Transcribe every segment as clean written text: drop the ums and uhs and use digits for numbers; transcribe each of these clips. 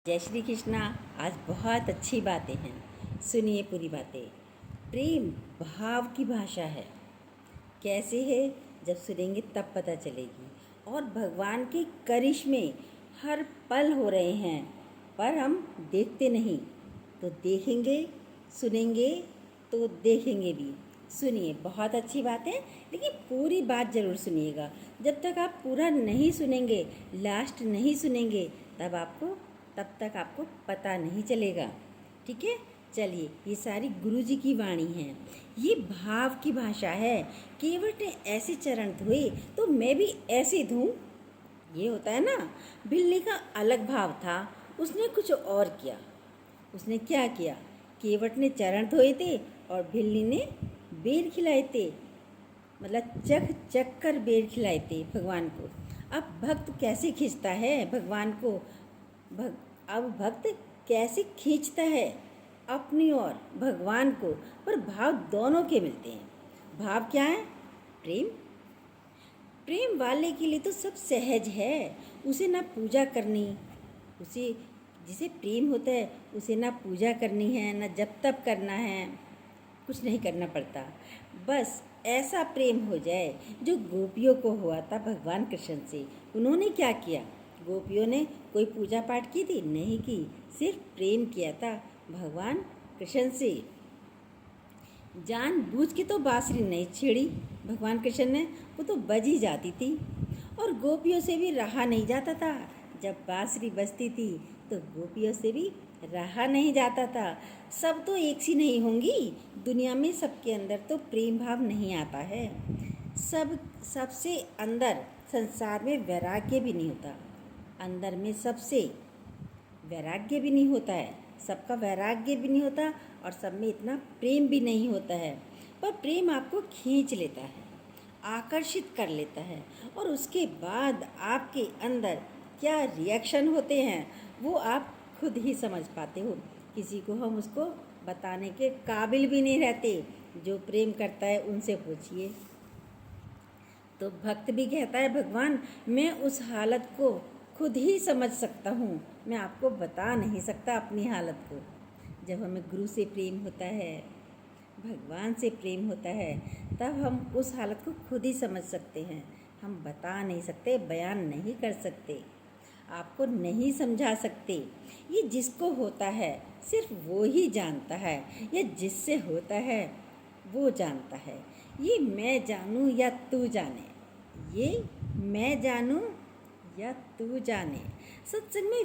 जय श्री कृष्णा। आज बहुत अच्छी बातें हैं, सुनिए पूरी बातें। प्रेम भाव की भाषा है। कैसे है, जब सुनेंगे तब पता चलेगी। और भगवान के करिश्मे हर पल हो रहे हैं, पर हम देखते नहीं। तो देखेंगे, सुनेंगे तो देखेंगे भी। सुनिए, बहुत अच्छी बात है, लेकिन पूरी बात ज़रूर सुनिएगा। जब तक आप पूरा नहीं सुनेंगे, लास्ट नहीं सुनेंगे, तब तक आपको पता नहीं चलेगा। ठीक है, चलिए, ये सारी गुरु जी की वाणी है। ये भाव की भाषा है। केवट ने ऐसे चरण धोए तो मैं भी ऐसे धोऊं। ये होता है ना। बिल्ली का अलग भाव था, उसने कुछ और किया। उसने क्या किया? केवट ने चरण धोए थे और बिल्ली ने बेर खिलाए थे। मतलब चख चख कर बेर खिलाए थे भगवान को। अब भक्त कैसे खींचता है भगवान को? अब भक्त कैसे खींचता है अपनी ओर भगवान को? पर भाव दोनों के मिलते हैं। भाव क्या है? प्रेम। प्रेम वाले के लिए तो सब सहज है। उसे ना पूजा करनी, उसे जिसे प्रेम होता है उसे ना पूजा करनी है, ना जप तप करना है, कुछ नहीं करना पड़ता। बस ऐसा प्रेम हो जाए जो गोपियों को हुआ था भगवान कृष्ण से। उन्होंने क्या किया? गोपियों ने कोई पूजा पाठ की थी? नहीं की, सिर्फ प्रेम किया था भगवान कृष्ण से। जानबूझ के तो बांसुरी नहीं छेड़ी भगवान कृष्ण ने, वो तो बज ही जाती थी। और गोपियों से भी रहा नहीं जाता था। जब बांसुरी बजती थी तो गोपियों से भी रहा नहीं जाता था। सब तो एक सी नहीं होंगी दुनिया में, सबके अंदर तो प्रेम भाव नहीं आता है। सबसे अंदर संसार में वैराग्य भी नहीं होता। अंदर में सबसे वैराग्य भी नहीं होता है, सबका वैराग्य भी नहीं होता, और सब में इतना प्रेम भी नहीं होता है। पर प्रेम आपको खींच लेता है, आकर्षित कर लेता है, और उसके बाद आपके अंदर क्या रिएक्शन होते हैं वो आप खुद ही समझ पाते हो। किसी को हम उसको बताने के काबिल भी नहीं रहते। जो प्रेम करता है उनसे पूछिए। तो भक्त भी कहता है, भगवान मैं उस हालत को खुद ही समझ सकता हूँ, मैं आपको बता नहीं सकता अपनी हालत को। जब हमें गुरु से प्रेम होता है, भगवान से प्रेम होता है, तब हम उस हालत को खुद ही समझ सकते हैं। हम बता नहीं सकते, बयान नहीं कर सकते, आपको नहीं समझा सकते। ये जिसको होता है सिर्फ वो ही जानता है, या जिससे होता है वो जानता है। ये मैं जानूं या तू जाने, ये मैं जानूं या तू जाने। सत्संग में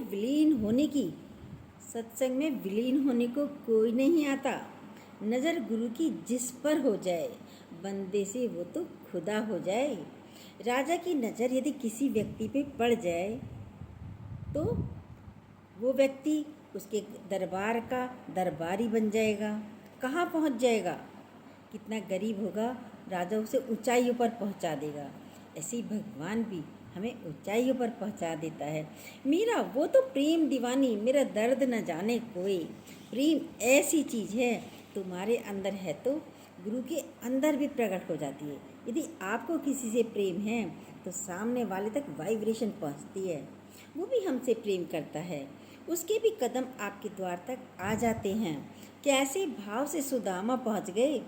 विलीन होने को कोई नहीं आता। नज़र गुरु की जिस पर हो जाए, बंदे से वो तो खुदा हो जाए। राजा की नज़र यदि किसी व्यक्ति पे पड़ जाए तो वो व्यक्ति उसके दरबार का दरबारी बन जाएगा। कहाँ पहुँच जाएगा? कितना गरीब होगा, राजा उसे ऊंचाइयों पर पहुँचा देगा। ऐसे ही भगवान भी हमें ऊंचाइयों पर पहुँचा देता है। मेरा वो तो प्रेम दीवानी, मेरा दर्द न जाने कोई। प्रेम ऐसी चीज़ है, तुम्हारे अंदर है तो गुरु के अंदर भी प्रकट हो जाती है। यदि आपको किसी से प्रेम है तो सामने वाले तक वाइब्रेशन पहुँचती है। वो भी हमसे प्रेम करता है, उसके भी कदम आपके द्वार तक आ जाते हैं। कैसे भाव से सुदामा पहुँच गए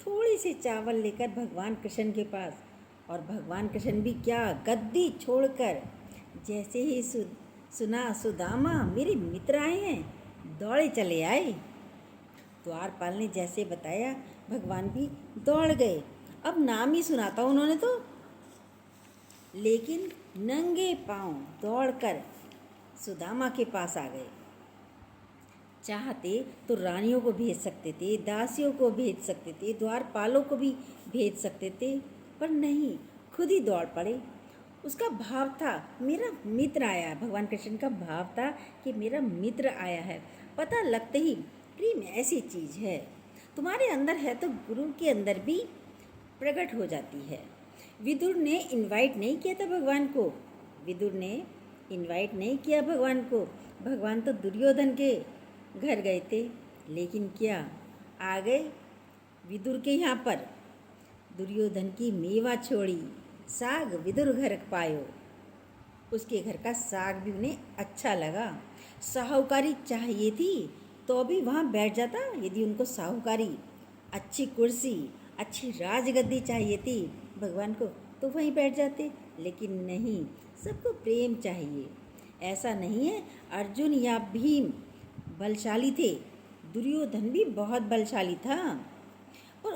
थोड़ी सी चावल लेकर भगवान कृष्ण के पास। और भगवान कृष्ण भी क्या, गद्दी छोड़कर जैसे ही सुना सुदामा मेरे मित्र आए हैं, दौड़े चले आए। द्वारपाल ने जैसे बताया भगवान भी दौड़ गए। अब नाम ही सुना था उन्होंने तो, लेकिन नंगे पांव दौड़कर सुदामा के पास आ गए। चाहते तो रानियों को भेज सकते थे, दासियों को भेज सकते थे, द्वारपालों को भी भेज सकते थे, पर नहीं, खुद ही दौड़ पड़े। उसका भाव था मेरा मित्र आया है, भगवान कृष्ण का भाव था कि मेरा मित्र आया है। पता लगते ही प्रेम ऐसी चीज़ है, तुम्हारे अंदर है तो गुरु के अंदर भी प्रकट हो जाती है। विदुर ने इनवाइट नहीं किया था भगवान को, विदुर ने इनवाइट नहीं किया भगवान को। भगवान तो दुर्योधन के घर गए थे, लेकिन क्या आ गए विदुर के यहाँ पर। दुर्योधन की मेवा छोड़ी, साग विदुर घर पायो। उसके घर का साग भी उन्हें अच्छा लगा। साहूकारी चाहिए थी तो भी वहाँ बैठ जाता। यदि उनको साहूकारी, अच्छी कुर्सी, अच्छी राजगद्दी चाहिए थी भगवान को, तो वहीं बैठ जाते। लेकिन नहीं, सबको प्रेम चाहिए। ऐसा नहीं है अर्जुन या भीम बलशाली थे, दुर्योधन भी बहुत बलशाली था, और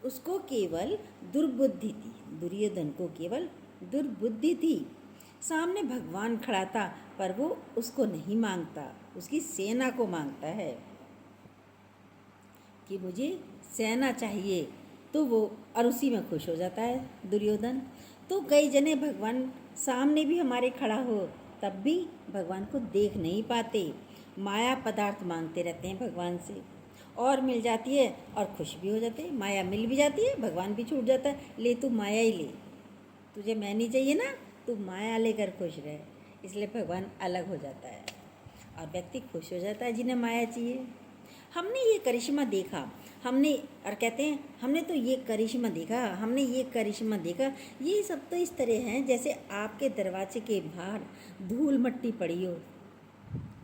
उसको केवल दुर्बुद्धि थी। दुर्योधन को केवल दुर्बुद्धि थी। सामने भगवान खड़ा था पर वो उसको नहीं मांगता, उसकी सेना को मांगता है कि मुझे सेना चाहिए, तो वो और उसी में खुश हो जाता है दुर्योधन। तो कई जने भगवान सामने भी हमारे खड़ा हो तब भी भगवान को देख नहीं पाते, माया पदार्थ मांगते रहते हैं भगवान से, और मिल जाती है और खुश भी हो जाते हैं। माया मिल भी जाती है, भगवान भी छूट जाता है, ले तू माया ही ले, तुझे मैं नहीं चाहिए ना, तू माया लेकर खुश रहे। इसलिए भगवान अलग हो जाता है और व्यक्ति खुश हो जाता है जिन्हें माया चाहिए। हमने ये करिश्मा देखा, हमने और कहते हैं हमने तो ये करिश्मा देखा, हमने ये करिश्मा देखा। ये सब तो इस तरह हैं जैसे आपके दरवाजे के बाहर धूल मट्टी पड़ी हो,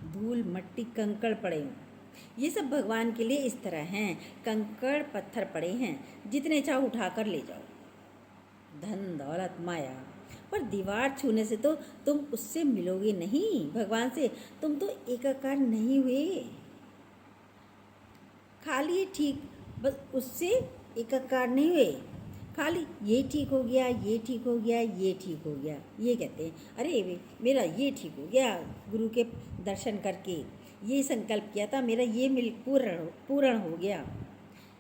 धूल मट्टी कंकड़ पड़े हों। ये सब भगवान के लिए इस तरह हैं, कंकड़ पत्थर पड़े हैं, जितने चाहो उठा कर ले जाओ। धन दौलत माया, पर दीवार छूने से तो तुम उससे मिलोगे नहीं भगवान से, तुम तो एकाकार नहीं हुए। खाली ये ठीक, बस उससे एकाकार नहीं हुए, खाली ये ठीक हो गया, ये ठीक हो गया, ये ठीक हो गया, ये कहते हैं अरे मेरा ये ठीक हो गया, गुरु के दर्शन करके ये संकल्प किया था, मेरा ये मिल पूर्ण हो गया।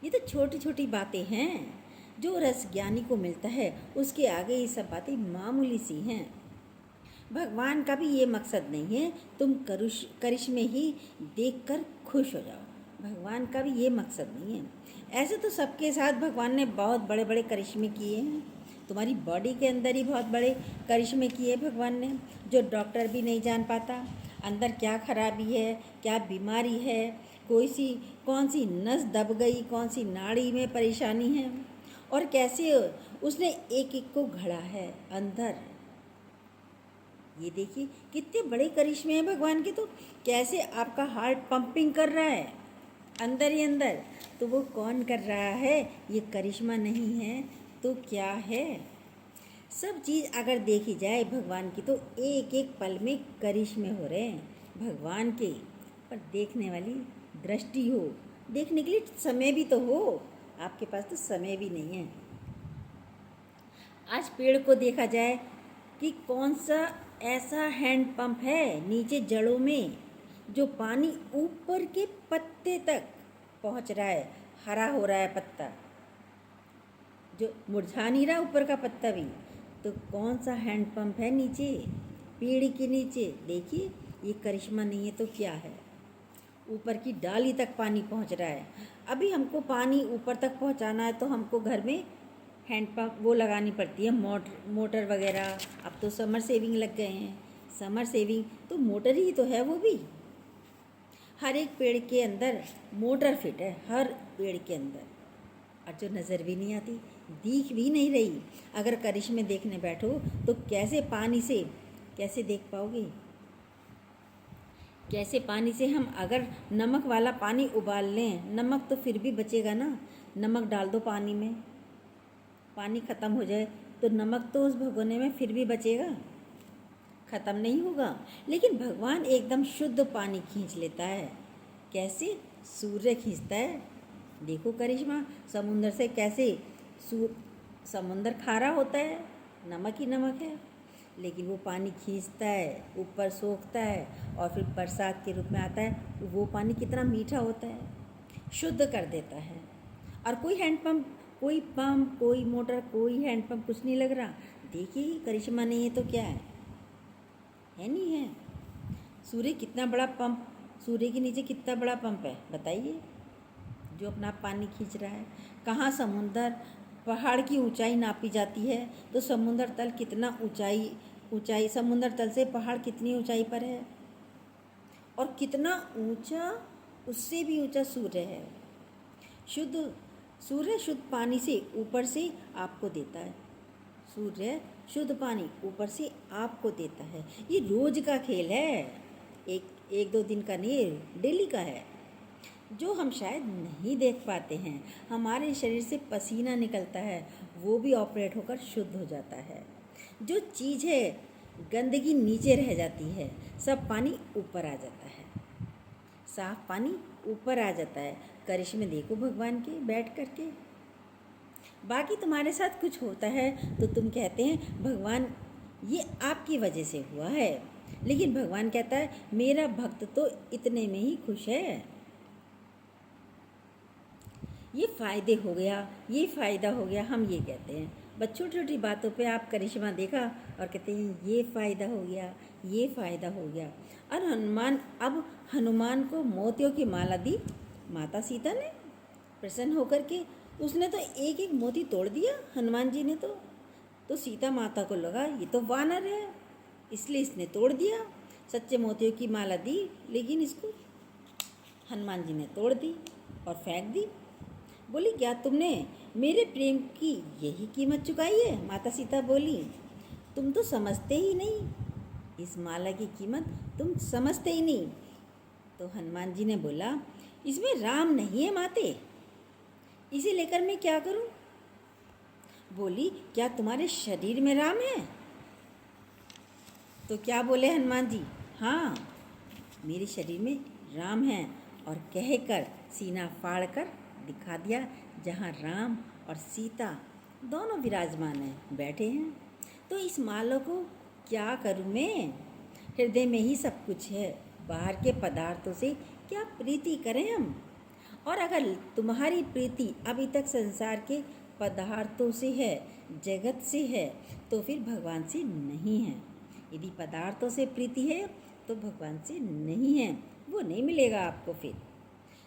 ये तो छोटी छोटी बातें हैं जो रस ज्ञानी को मिलता है, उसके आगे ये सब बातें मामूली सी हैं। भगवान का भी ये मकसद नहीं है तुम करिश्मे ही देखकर खुश हो जाओ, भगवान का भी ये मकसद नहीं है। ऐसे तो सबके साथ भगवान ने बहुत बड़े बड़े करिश्मे किए हैं, तुम्हारी बॉडी के अंदर ही बहुत बड़े करिश्मे किए भगवान ने, जो डॉक्टर भी नहीं जान पाता अंदर क्या खराबी है, क्या बीमारी है, कौन सी नस दब गई, कौन सी नाड़ी में परेशानी है, और कैसे उसने एक एक को घड़ा है अंदर। ये देखिए कितने बड़े करिश्मे हैं भगवान के, तो कैसे आपका हार्ट पंपिंग कर रहा है अंदर ही अंदर, तो वो कौन कर रहा है? ये करिश्मा नहीं है तो क्या है? सब चीज़ अगर देखी जाए भगवान की तो एक एक पल में करिश्मे हो रहे हैं भगवान के, पर देखने वाली दृष्टि हो, देखने के लिए समय भी तो हो, आपके पास तो समय भी नहीं है। आज पेड़ को देखा जाए कि कौन सा ऐसा हैंड पंप है नीचे जड़ों में जो पानी ऊपर के पत्ते तक पहुंच रहा है, हरा हो रहा है पत्ता, जो मुरझा नहीं रहा ऊपर का पत्ता भी। तो कौन सा हैंड पंप है नीचे, पेड़ के नीचे? देखिए ये करिश्मा नहीं है तो क्या है? ऊपर की डाली तक पानी पहुंच रहा है। अभी हमको पानी ऊपर तक पहुंचाना है तो हमको घर में हैंड पंप वो लगानी पड़ती है, मोटर वगैरह। अब तो समर सेविंग लग गए हैं, समर सेविंग तो मोटर ही तो है वो भी। हर एक पेड़ के अंदर मोटर फिट है, हर पेड़ के अंदर, और जो नज़र भी नहीं आती, दिख भी नहीं रही। अगर करिश्मे देखने बैठो तो कैसे पानी से कैसे देख पाओगे? कैसे पानी से हम अगर नमक वाला पानी उबाल लें, नमक तो फिर भी बचेगा ना, नमक डाल दो पानी में, पानी ख़त्म हो जाए तो नमक तो उस भगोने में फिर भी बचेगा, ख़त्म नहीं होगा। लेकिन भगवान एकदम शुद्ध पानी खींच लेता है। कैसे? सूर्य खींचता है। देखो करिश्मा, समुंदर से कैसे समुंदर खारा होता है, नमक ही नमक है, लेकिन वो पानी खींचता है, ऊपर सोखता है और फिर बरसात के रूप में आता है। वो पानी कितना मीठा होता है, शुद्ध कर देता है। और कोई हैंडपम्प, कोई पंप, कोई मोटर, कोई हैंडपम्प कुछ नहीं लग रहा। देखिए करिश्मा नहीं है तो क्या है नहीं है। सूर्य कितना बड़ा पंप, सूर्य के नीचे कितना बड़ा पंप है बताइए, जो अपना पानी खींच रहा है। कहाँ समुंदर, पहाड़ की ऊंचाई नापी जाती है तो समुंदर तल कितना ऊंचाई, समुंदर तल से पहाड़ कितनी ऊंचाई पर है, और कितना ऊंचा, उससे भी ऊंचा सूर्य है। सूर्य शुद्ध पानी से ऊपर से आपको देता है, सूर्य शुद्ध पानी ऊपर से आपको देता है। ये रोज का खेल है। एक दो दिन का नहीं, डेली का है, जो हम शायद नहीं देख पाते हैं। हमारे शरीर से पसीना निकलता है, वो भी ऑपरेट होकर शुद्ध हो जाता है। जो चीज़ है, गंदगी नीचे रह जाती है, सब पानी ऊपर आ जाता है, साफ पानी ऊपर आ जाता है। करिश्मे देखो भगवान के बैठ करके। बाकी तुम्हारे साथ कुछ होता है तो तुम कहते हैं भगवान ये आपकी वजह से हुआ है, लेकिन भगवान कहता है मेरा भक्त तो इतने में ही खुश है। ये फ़ायदे हो गया, ये फ़ायदा हो गया, हम ये कहते हैं। बस छोटी छोटी बातों पे आप करिश्मा देखा और कहते हैं ये फ़ायदा हो गया, ये फ़ायदा हो गया। और हनुमान को मोतियों की माला दी माता सीता ने, प्रसन्न होकर के। उसने तो एक एक मोती तोड़ दिया, हनुमान जी ने तो सीता माता को लगा ये तो वानर है, इसलिए इसने तोड़ दिया। सच्चे मोतियों की माला दी, लेकिन इसको हनुमान जी ने तोड़ दी और फेंक दी। बोली क्या तुमने मेरे प्रेम की यही कीमत चुकाई है? माता सीता बोली तुम तो समझते ही नहीं, इस माला की कीमत तुम समझते ही नहीं। तो हनुमान जी ने बोला इसमें राम नहीं है माते, इसे लेकर मैं क्या करूं? बोली क्या तुम्हारे शरीर में राम है? तो क्या बोले हनुमान जी, हाँ मेरे शरीर में राम है। और कहकर सीना फाड़ कर दिखा दिया जहाँ राम और सीता दोनों विराजमान हैं, बैठे हैं। तो इस माला को क्या करूँ मैं? हृदय में ही सब कुछ है, बाहर के पदार्थों से क्या प्रीति करें हम? और अगर तुम्हारी प्रीति अभी तक संसार के पदार्थों से है, जगत से है, तो फिर भगवान से नहीं है। यदि पदार्थों से प्रीति है तो भगवान से नहीं है, वो नहीं मिलेगा आपको। फिर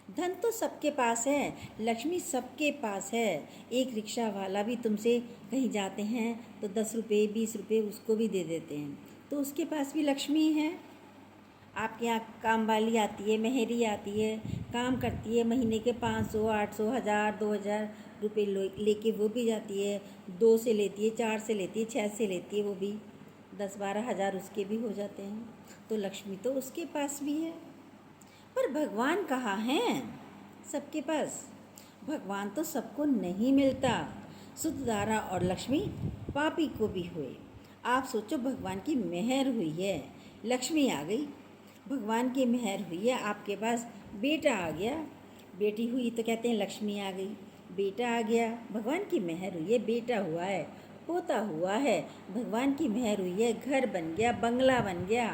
धन तो सबके पास है, लक्ष्मी सबके पास है। एक रिक्शा वाला भी तुमसे कहीं जाते हैं तो 10 रुपये 20 रुपये उसको भी दे देते हैं, तो उसके पास भी लक्ष्मी है। आपके यहाँ काम वाली आती है, मेहरी आती है, काम करती है, महीने के 500 800 1000 2000 रुपये लेके वो भी जाती है। 2 से लेती है, 4 से लेती है, 6 से लेती है, वो भी 10-12 हज़ार उसके भी हो जाते हैं। तो लक्ष्मी तो उसके पास भी है। पर भगवान कहाँ हैं सबके पास? भगवान तो सबको नहीं मिलता। शुद्ध धारा और लक्ष्मी पापी को भी हुए। आप सोचो भगवान की मेहर हुई है, लक्ष्मी आ गई, भगवान की मेहर हुई है, आपके पास बेटा आ गया, बेटी हुई तो कहते हैं लक्ष्मी आ गई, बेटा आ गया, भगवान की मेहर हुई है, बेटा हुआ है, पोता हुआ है, भगवान की मेहर हुई है, घर बन गया, बंगला बन गया,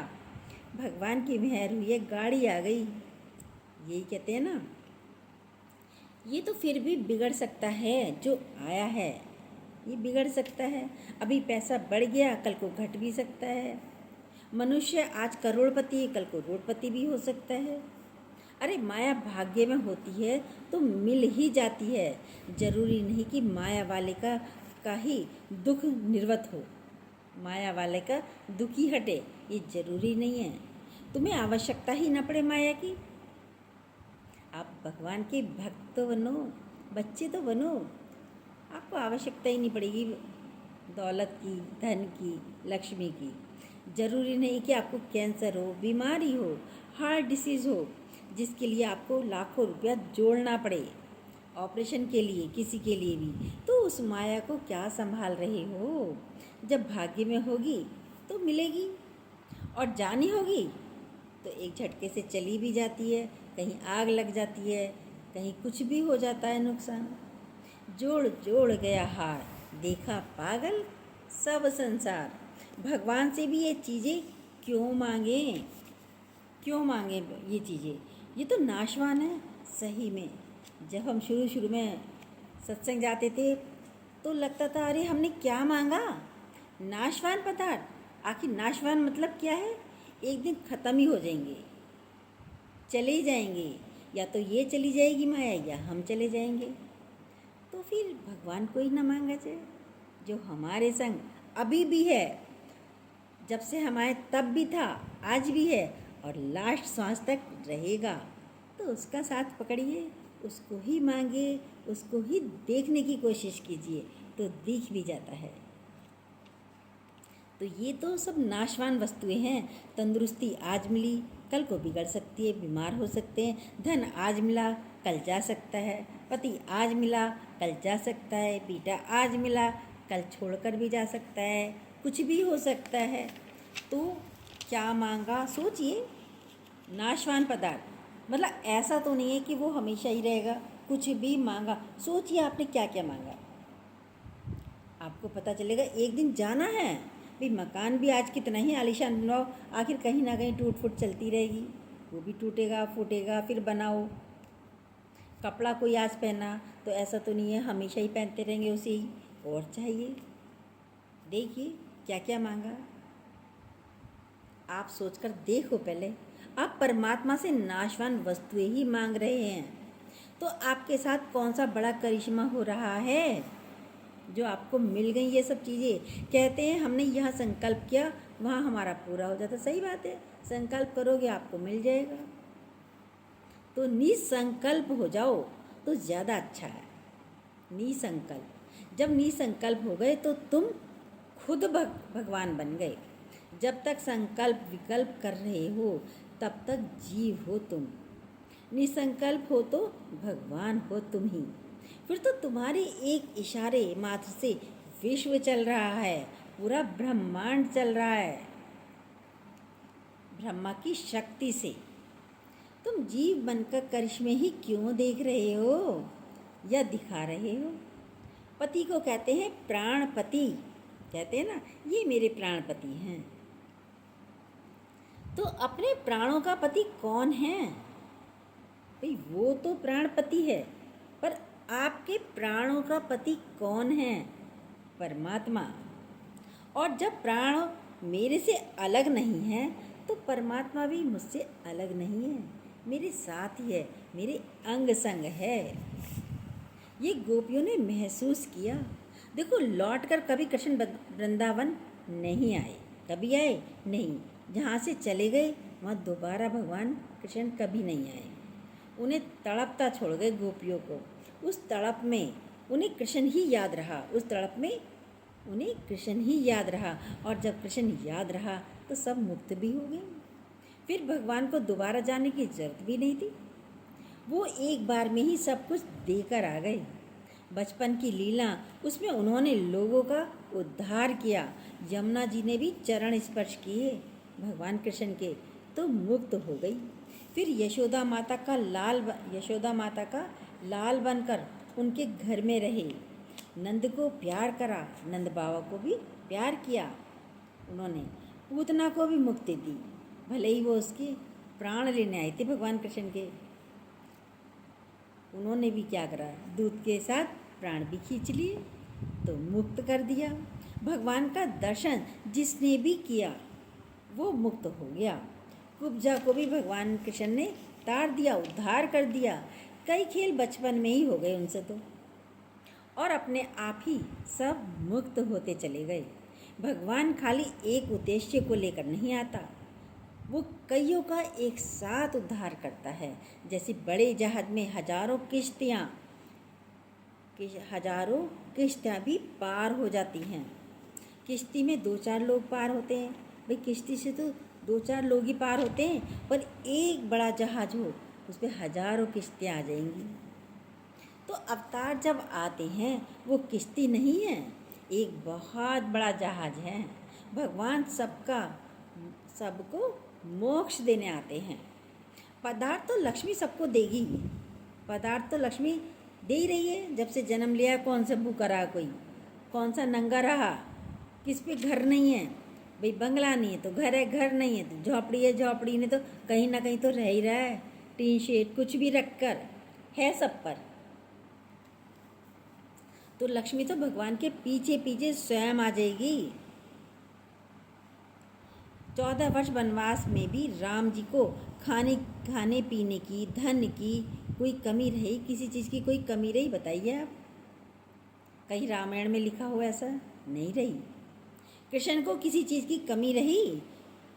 भगवान की मेहर हुई है, गाड़ी आ गई। यही कहते हैं ना। ये तो फिर भी बिगड़ सकता है, जो आया है ये बिगड़ सकता है। अभी पैसा बढ़ गया, कल को घट भी सकता है। मनुष्य आज करोड़पति, कल को रोडपति भी हो सकता है। अरे माया भाग्य में होती है तो मिल ही जाती है। जरूरी नहीं कि माया वाले का ही दुख निर्वत हो, माया वाले का दुख ही हटे, ये जरूरी नहीं है। तुम्हें आवश्यकता ही न पड़े माया की। आप भगवान के भक्त तो बनो, बच्चे तो बनो, आपको आवश्यकता ही नहीं पड़ेगी दौलत की, धन की, लक्ष्मी की। ज़रूरी नहीं कि आपको कैंसर हो, बीमारी हो, हार्ट डिसीज़ हो, जिसके लिए आपको लाखों रुपया जोड़ना पड़े ऑपरेशन के लिए, किसी के लिए भी। तो उस माया को क्या संभाल रहे हो? जब भाग्य में होगी तो मिलेगी, और जानी होगी तो एक झटके से चली भी जाती है, कहीं आग लग जाती है, कहीं कुछ भी हो जाता है नुकसान। जोड़ जोड़ गया हार, देखा पागल सब संसार। भगवान से भी ये चीज़ें क्यों मांगें? क्यों मांगें ये चीज़ें? ये तो नाशवान है सही में। जब हम शुरू में सत्संग जाते थे तो लगता था अरे हमने क्या मांगा, नाशवान पदार्थ। आखिर नाशवान मतलब क्या है? एक दिन ख़त्म ही हो जाएंगे, चले ही जाएंगे, या तो ये चली जाएगी माया या हम चले जाएंगे। तो फिर भगवान को ही ना मांगा जाए जो हमारे संग अभी भी है, जब से हमारे तब भी था, आज भी है और लास्ट सांस तक रहेगा। तो उसका साथ पकड़िए, उसको ही मांगे, उसको ही देखने की कोशिश कीजिए, तो दिख भी जाता है। तो ये तो सब नाशवान वस्तुएं हैं। तंदुरुस्ती आज मिली, कल को बिगड़ सकती है, बीमार हो सकते हैं। धन आज मिला कल जा सकता है, पति आज मिला कल जा सकता है, बेटा आज मिला कल छोड़कर भी जा सकता है, कुछ भी हो सकता है। तो क्या मांगा सोचिए। नाशवान पदार्थ मतलब ऐसा तो नहीं है कि वो हमेशा ही रहेगा। कुछ भी मांगा, सोचिए आपने क्या क्या मांगा, आपको पता चलेगा। एक दिन जाना है भाई, मकान भी आज कितना ही आलीशान बनाओ, आखिर कहीं ना कहीं टूट फूट चलती रहेगी, वो भी टूटेगा फूटेगा, फिर बनाओ। कपड़ा कोई आज पहना तो ऐसा तो नहीं है हमेशा ही पहनते रहेंगे उसे ही, और चाहिए। देखिए क्या क्या मांगा, आप सोचकर देखो पहले। आप परमात्मा से नाशवान वस्तुएं ही मांग रहे हैं, तो आपके साथ कौन सा बड़ा करिश्मा हो रहा है जो आपको मिल गई ये सब चीज़ें। कहते हैं हमने यहाँ संकल्प किया वहाँ हमारा पूरा हो जाता। सही बात है, संकल्प करोगे आपको मिल जाएगा। तो निसंकल्प हो जाओ तो ज़्यादा अच्छा है। निसंकल्प, जब निसंकल्प हो गए तो तुम खुद भगवान बन गए। जब तक संकल्प विकल्प कर रहे हो तब तक जीव हो तुम, निसंकल्प हो तो भगवान हो तुम ही। फिर तो तुम्हारे एक इशारे मात्र से विश्व चल रहा है, पूरा ब्रह्मांड चल रहा है ब्रह्मा की शक्ति से। तुम जीव बनकर करिश्मे ही क्यों देख रहे हो या दिखा रहे हो। पति को कहते हैं प्राणपति, कहते हैं ना ये मेरे प्राणपति हैं। तो अपने प्राणों का पति कौन है भाई, वो तो प्राणपति है, पर आपके प्राणों का पति कौन है, परमात्मा। और जब प्राण मेरे से अलग नहीं है तो परमात्मा भी मुझसे अलग नहीं है, मेरे साथ ही है, मेरे अंग संग है। ये गोपियों ने महसूस किया। देखो लौट कर कभी कृष्ण वृंदावन नहीं आए, कभी आए नहीं। जहाँ से चले गए वहाँ दोबारा भगवान कृष्ण कभी नहीं आए। उन्हें तड़पता छोड़ गए गोपियों को। उस तड़प में उन्हें कृष्ण ही याद रहा, उस तड़प में उन्हें कृष्ण ही याद रहा। और जब कृष्ण याद रहा तो सब मुक्त भी हो गए। फिर भगवान को दोबारा जाने की जरूरत भी नहीं थी, वो एक बार में ही सब कुछ देकर आ गए। बचपन की लीला, उसमें उन्होंने लोगों का उद्धार किया। यमुना जी ने भी चरण स्पर्श किए भगवान कृष्ण के, तो मुक्त हो गई। फिर यशोदा माता का लाल बनकर उनके घर में रहे। नंद को प्यार करा, नंद बाबा को भी प्यार किया उन्होंने। पूतना को भी मुक्ति दी, भले ही वो उसके प्राण लेने आए थे भगवान कृष्ण के। उन्होंने भी क्या करा, दूध के साथ प्राण भी खींच लिए तो मुक्त कर दिया। भगवान का दर्शन जिसने भी किया वो मुक्त हो गया। कुब्जा को भी भगवान कृष्ण ने तार दिया, उद्धार कर दिया। कई खेल बचपन में ही हो गए उनसे तो, और अपने आप ही सब मुक्त होते चले गए। भगवान खाली एक उद्देश्य को लेकर नहीं आता, वो कईयों का एक साथ उद्धार करता है। जैसे बड़े जहाज में हजारों किश्तियाँ भी पार हो जाती हैं। किश्ती में 2-4 लोग पार होते हैं भाई, किश्ती से तो 2-4 लोग ही पार होते हैं, पर एक बड़ा जहाज हो उस पर हजारों किश्तियाँ आ जाएंगी। तो अवतार जब आते हैं वो किश्ती नहीं है, एक बहुत बड़ा जहाज है। भगवान सबको मोक्ष देने आते हैं। पदार्थ तो लक्ष्मी सबको देगी, पदार्थ तो लक्ष्मी दे ही रही है। जब से जन्म लिया कौन सा भूखा रहा, कोई कौन सा नंगा रहा, किस पे घर नहीं है भाई, बंगला नहीं है तो घर है, घर नहीं है तो झोपड़ी है, झोपड़ी ने तो कहीं ना कहीं तो रह ही रहा है, टीन शेड कुछ भी रख कर है सब पर। तो लक्ष्मी तो भगवान के पीछे पीछे स्वयं आ जाएगी। 14 वर्ष वनवास में भी राम जी को खाने पीने की, धन की कोई कमी रही, किसी चीज़ की कोई कमी रही बताइए आप, कहीं रामायण में लिखा हो ऐसा? नहीं रही। कृष्ण को किसी चीज़ की कमी रही?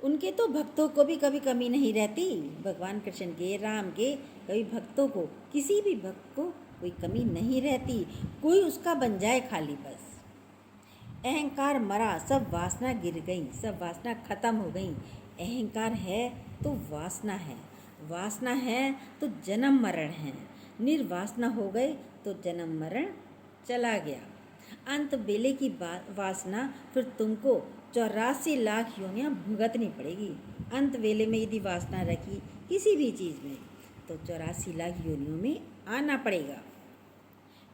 उनके तो भक्तों को भी कभी कमी नहीं रहती। भगवान कृष्ण के, राम के कभी भक्तों को, किसी भी भक्त को कोई कमी नहीं रहती। कोई उसका बन जाए खाली बस। अहंकार मरा, सब वासना गिर गई, सब वासना खत्म हो गई। अहंकार है तो वासना है, वासना है तो जन्म मरण है, निर्वासना हो गए तो जन्म मरण चला गया। अंत बेले की वासना फिर तुमको 84 लाख योनियाँ भुगतनी पड़ेगी। अंत वेले में यदि वासना रखी किसी भी चीज़ में तो 84 लाख योनियों में आना पड़ेगा।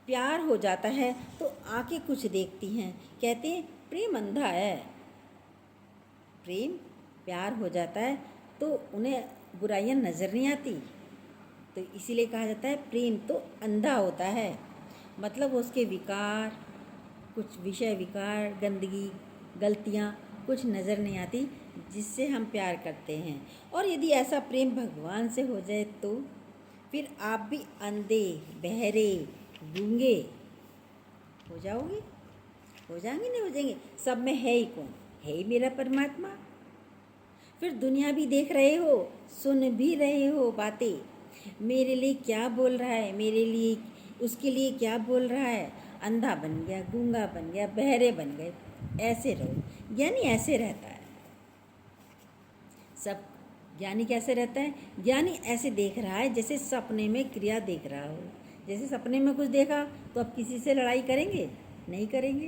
प्यार हो जाता है तो आंखें कुछ देखती हैं, कहते हैं प्रेम अंधा है। प्रेम प्यार हो जाता है तो उन्हें बुराइयां नज़र नहीं आती, तो इसीलिए कहा जाता है प्रेम तो अंधा होता है। मतलब उसके विकार, कुछ विषय विकार, गंदगी, गलतियाँ कुछ नज़र नहीं आती जिससे हम प्यार करते हैं। और यदि ऐसा प्रेम भगवान से हो जाए तो फिर आप भी अंधे, बहरे, गूंगे हो जाओगे, हो जाएंगे, नहीं हो जाएंगे। सब में है ही कौन? है ही मेरा परमात्मा। फिर दुनिया भी देख रहे हो, सुन भी रहे हो बातें, मेरे लिए क्या बोल रहा है, मेरे लिए उसके लिए क्या बोल रहा है। अंधा बन गया, गूंगा बन गया, बहरे बन गए। ऐसे रहो। ज्ञानी ऐसे रहता है। सब ज्ञानी कैसे रहता है? ज्ञानी ऐसे देख रहा है जैसे सपने में क्रिया देख रहा हो। जैसे सपने में कुछ देखा तो अब किसी से लड़ाई करेंगे? नहीं करेंगे।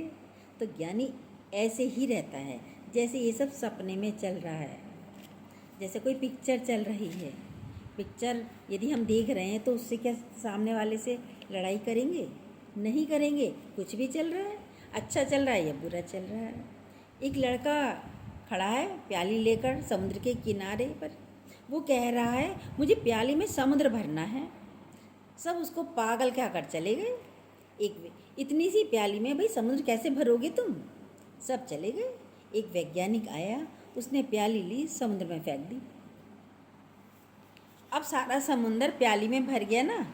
तो ज्ञानी ऐसे ही रहता है जैसे ये सब सपने में चल रहा है। जैसे कोई पिक्चर चल रही है, पिक्चर यदि हम देख रहे हैं तो उससे क्या सामने वाले से लड़ाई करेंगे? नहीं करेंगे। कुछ भी चल रहा है, अच्छा चल रहा है या बुरा चल रहा है। एक लड़का खड़ा है प्याली लेकर समुद्र के किनारे पर, वो कह रहा है मुझे प्याली में समुद्र भरना है। सब उसको पागल क्या कर चले गए। एक इतनी सी प्याली में भाई समुद्र कैसे भरोगे तुम? सब चले गए। एक वैज्ञानिक आया, उसने प्याली ली, समुद्र में फेंक दी। अब सारा समुद्र प्याली में भर गया ना।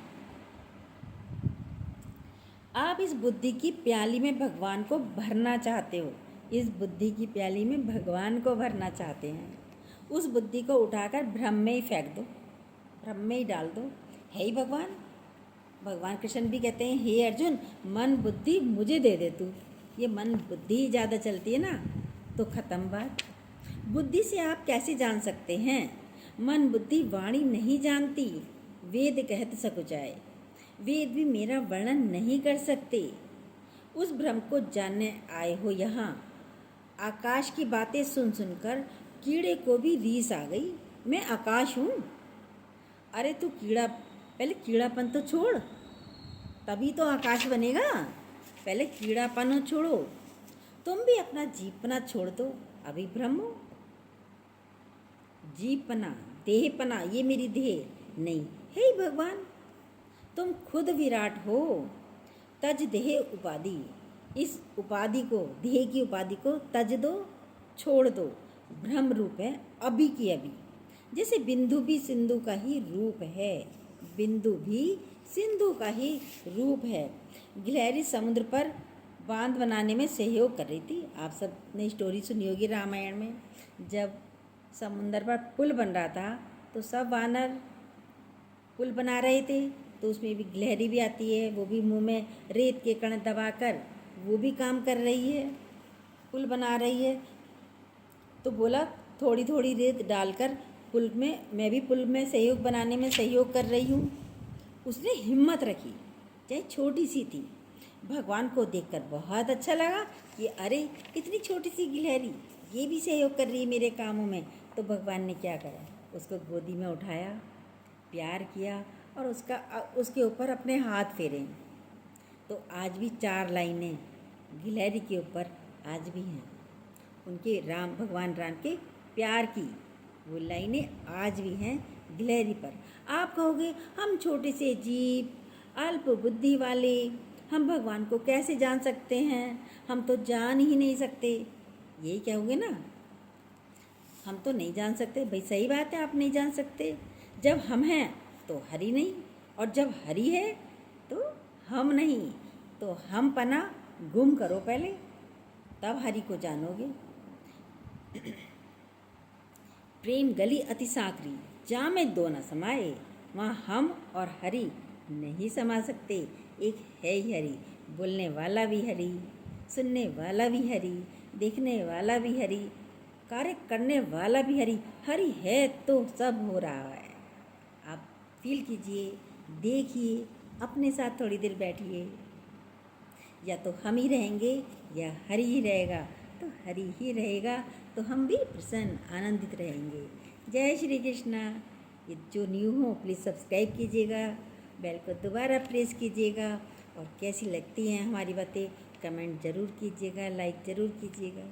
आप इस बुद्धि की प्याली में भगवान को भरना चाहते हो, इस बुद्धि की प्याली में भगवान को भरना चाहते हैं। उस बुद्धि को उठाकर ब्रह्म में ही फेंक दो, ब्रह्म में ही डाल दो। है ही भगवान। भगवान कृष्ण भी कहते हैं हे अर्जुन, मन बुद्धि मुझे दे दे तू। ये मन बुद्धि ही ज़्यादा चलती है ना, तो ख़त्म बात। बुद्धि से आप कैसे जान सकते हैं? मन बुद्धि वाणी नहीं जानती, वेद कहत सकुचाए। वेद भी मेरा वर्णन नहीं कर सकते। उस ब्रह्म को जानने आए हो यहाँ। आकाश की बातें सुन सुनकर कीड़े को भी रीस आ गई, मैं आकाश हूँ। अरे तू कीड़ा, पहले कीड़ापन तो छोड़, तभी तो आकाश बनेगा। पहले कीड़ापन छोड़ो, तुम भी अपना जीवपना छोड़ दो, अभी ब्रह्म हो। जीवपना, देहपना, ये मेरी देह नहीं है ही भगवान। तुम खुद विराट हो। तज देह उपाधि, इस उपाधि को, देह की उपाधि को तज दो, छोड़ दो। ब्रह्म रूप है अभी की अभी। जैसे बिंदु भी सिंधु का ही रूप है, बिंदु भी सिंधु का ही रूप है। गिलहरी समुद्र पर बांध बनाने में सहयोग कर रही थी। आप सब ने स्टोरी सुनी होगी रामायण में, जब समुद्र पर पुल बन रहा था तो सब वानर पुल बना रहे थे, तो उसमें भी गिलहरी भी आती है। वो भी मुंह में रेत के कण दबाकर वो भी काम कर रही है, पुल बना रही है। तो बोला थोड़ी थोड़ी रेत डालकर पुल में, मैं भी पुल में सहयोग बनाने में सहयोग कर रही हूँ। उसने हिम्मत रखी, चाहे छोटी सी थी। भगवान को देखकर बहुत अच्छा लगा कि अरे इतनी छोटी सी गिलहरी ये भी सहयोग कर रही है मेरे कामों में। तो भगवान ने क्या करा, उसको गोदी में उठाया, प्यार किया और उसके ऊपर अपने हाथ फेरे। तो आज भी 4 लाइनें गिलहरी के ऊपर आज भी हैं, उनके भगवान राम के प्यार की वो लाइनें आज भी हैं गिलहरी पर। आप कहोगे हम छोटे से जीव, अल्प बुद्धि वाले, हम भगवान को कैसे जान सकते हैं? हम तो जान ही नहीं सकते, यही कहोगे ना। हम तो नहीं जान सकते। भाई सही बात है, आप नहीं जान सकते। जब हम हैं तो हरि नहीं, और जब हरि है तो हम नहीं। तो हम पना गुम करो पहले, तब हरि को जानोगे। प्रेम गली अति साकरी, जहाँ में दो न समाए, वहाँ हम और हरि नहीं समा सकते। एक है ही हरि, बोलने वाला भी हरि, सुनने वाला भी हरि, देखने वाला भी हरि, कार्य करने वाला भी हरि, हरि है तो सब हो रहा है। आप फील कीजिए, देखिए, अपने साथ थोड़ी देर बैठिए। या तो हम ही रहेंगे या हरि ही रहेगा, तो हरि ही रहेगा तो हम भी प्रसन्न आनंदित रहेंगे। जय श्री कृष्णा। ये जो न्यू हो प्लीज़ सब्सक्राइब कीजिएगा, बेल को दोबारा प्रेस कीजिएगा, और कैसी लगती हैं हमारी बातें कमेंट ज़रूर कीजिएगा, लाइक ज़रूर कीजिएगा।